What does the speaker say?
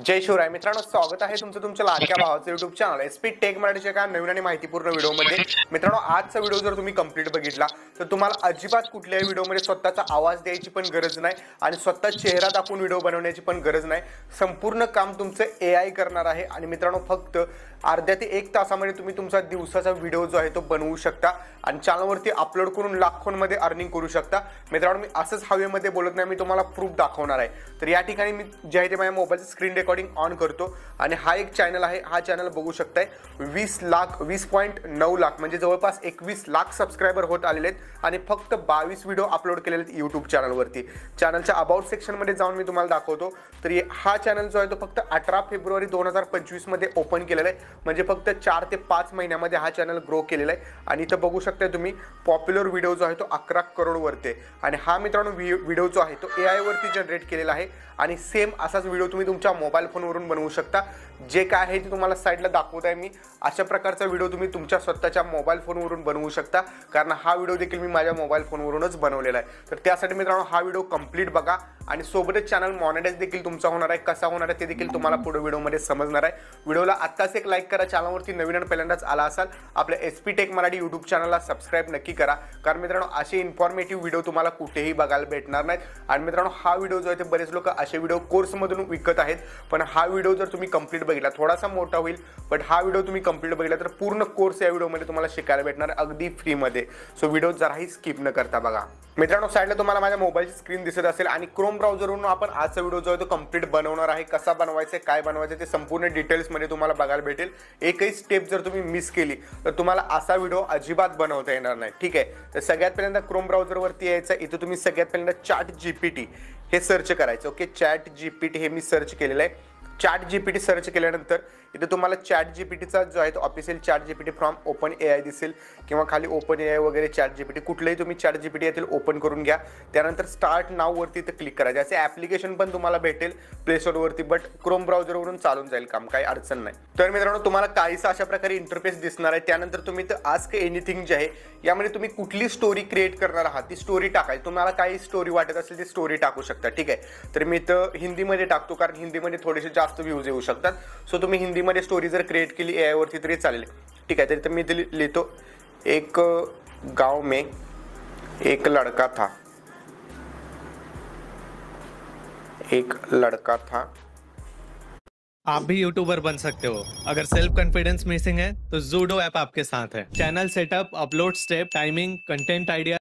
जय शिवराय मित्रांनो, स्वागत आहे तुमचं तुमच्या लाडक्या भावाचं युट्यूब चॅनल एसपी टेक मराठीच्या एका नवीन आणि माहितीपूर्ण व्हिडिओमध्ये. मित्रांनो, आजचा व्हिडिओ जर तुम्ही कंप्लीट बघितला तर तुम्हाला अजिबात कुठल्याही व्हिडिओमध्ये स्वतःचा आवाज द्यायची पण गरज नाही आणि स्वतः चेहरा दाखवून व्हिडिओ बनवण्याची पण गरज नाही. संपूर्ण काम तुमचं AI करणार आहे आणि मित्रांनो, फक्त अर्ध्या ते 1 तासामध्ये तुम्ही तुमचा दिवसाचा व्हिडिओ जो आहे तो बनवू शकता आणि चॅनलवरती अपलोड करून लाखोंमध्ये अर्निंग करू शकता. मित्रांनो, मी असंच हवेमध्ये बोलत नाही, मी तुम्हाला प्रूफ दाखवणार आहे. तर या ठिकाणी मी जे आहे ते माझ्या मोबाईलचं स्क्रीन रेकॉर्डिंग ऑन करतो आणि हा एक चॅनल आहे. हा चॅनल बघू शकताय 20.9 लाख म्हणजे जवळपास 21 लाख सबस्क्रायबर होत आलेले आहेत आणि फक्त 22 व्हिडिओ अपलोड केलेले आहेत यूट्यूब चॅनलवरती. चॅनलच्या अबाउट सेक्शनमध्ये जाऊन मी तुम्हाला दाखवतो. तर हा चॅनल जो आहे तो फक्त 18 फेब्रुवारी 2025 मध्ये ओपन केलेला आहे. म्हणजे फक्त 4 ते 5 महिन्यामध्ये हा चॅनल ग्रो केलेला आहे आणि इथं बघू शकता तुम्ही पॉप्युलर व्हिडिओ जो आहे तो 11 करोड वरती आहे. आणि हा मित्रांनो व्हिडिओ जो आहे तो AI वरती जनरेट केलेला आहे आणि सेम असाच व्हिडिओ तुम्ही तुमच्या मोबाईल फोनवरून बनवू शकता. जे काय आहे ते तुम्हाला साईडला दाखवत आहे मी. अशा प्रकारचा व्हिडिओ तुम्ही तुमच्या स्वतःच्या मोबाईल फोनवरून बनवू शकता, कारण हा व्हिडिओ देखील मी माझ्या मोबाईल फोनवरूनच बनवलेला आहे. तर त्यासाठी मित्रांनो हा व्हिडिओ कंप्लीट बघा आणि सोबतच चॅनल मॉनिटाईज देखील तुमचा होणार आहे. कसा होणार आहे ते देखील तुम्हाला पुढे व्हिडिओमध्ये समजणार आहे. व्हिडिओला आत्ताच एक लाईक करा. चॅनलवरती नवीन आणि पहिल्यांदाच आला असाल आपल्या एसपी टेक मराठी यूट्यूब चॅनलला सबस्क्राईब नक्की करा, कारण मित्रांनो असे इन्फॉर्मेटिव्ह व्हिडिओ तुम्हाला कुठेही बघायला भेटणार नाहीत. आणि मित्रांनो, हा व्हिडिओ जो आहे ते बरेच लोक असे व्हिडिओ कोर्समधून विकत आहेत, पण हा व्हिडिओ जर तुम्ही कंप्लीट बघितला थोडासा मोठा होईल, बट हा व्हिडिओ तुम्ही कंप्लीट बघितला तर पूर्ण कोर्स या व्हिडिओमध्ये तुम्हाला शिकायला भेटणार अगदी फ्रीमध्ये. सो व्हिडिओ जराही स्किप न करता बघा. मित्रांनो, साईडला तुम्हाला माझ्या मोबाईलची स्क्रीन दिसत असेल आणि क्रोम ब्राउझरवरून आपण आजचा व्हिडिओ जो आहे तो कंप्लीट बनवणार आहे. कसा बनवायचा, काय बनवायचं ते संपूर्ण डिटेल्समध्ये तुम्हाला बघायला भेटेल. एकही स्टेप जर तुम्ही मिस केली तर तुम्हाला असा व्हिडिओ अजिबात बनवता येणार नाही. ठीक आहे, तर सगळ्यात पहिल्यांदा क्रोम ब्राउझरवरती यायचं. इथं तुम्ही सगळ्यात पहिल्यांदा ChatGPT हे सर्च करायचं. ओके, ChatGPT हे मी सर्च केलेलं आहे. ChatGPT सर्च केल्यानंतर इथे तुम्हाला ChatGPTचा जो आहे तो ऑफिशियल ChatGPT फ्रॉम OpenAI दिसेल किंवा खाली OpenAI वगैरे ChatGPT कुठलंही तुम्ही ChatGPT यातील ओपन करून घ्या. त्यानंतर स्टार्ट नाव वरती इथे क्लिक करायचं. असे ॲप्लिकेशन पण तुम्हाला भेटेल प्ले स्टोअरवरती, बट क्रोम ब्राउझरवरून चालून जाईल काम, काही अडचण नाही. तर मित्रांनो, तुम्हाला काहीसा अशा प्रकारे इंटरफेस दिसणार आहे. त्यानंतर तुम्ही इथं आस्क एनिथिंग जे आहे यामध्ये तुम्ही कुठली स्टोरी क्रिएट करणार आहात ती स्टोरी टाकायची. तुम्हाला काही स्टोरी वाटत असेल ती स्टोरी टाकू शकता. ठीक आहे, तर मी इथं हिंदीमध्ये टाकतो, कारण हिंदीमध्ये थोडेसे जास्त व्ह्यूज येऊ शकतात. सो तुम्ही हिंदीमध्ये स्टोरी जर क्रिएट केली AI वरती तरी चालेल. ठीक आहे, तर इथं मी इथे लिहितो, एक गांव में एक लड़का था, एक लड़का था. आप भी यूट्यूबर बन सकते हो। अगर सेल्फ कॉन्फिडेंस मिसिंग है तो जूडो ऐप आपके साथ है। Channel setup, upload step, timing, content idea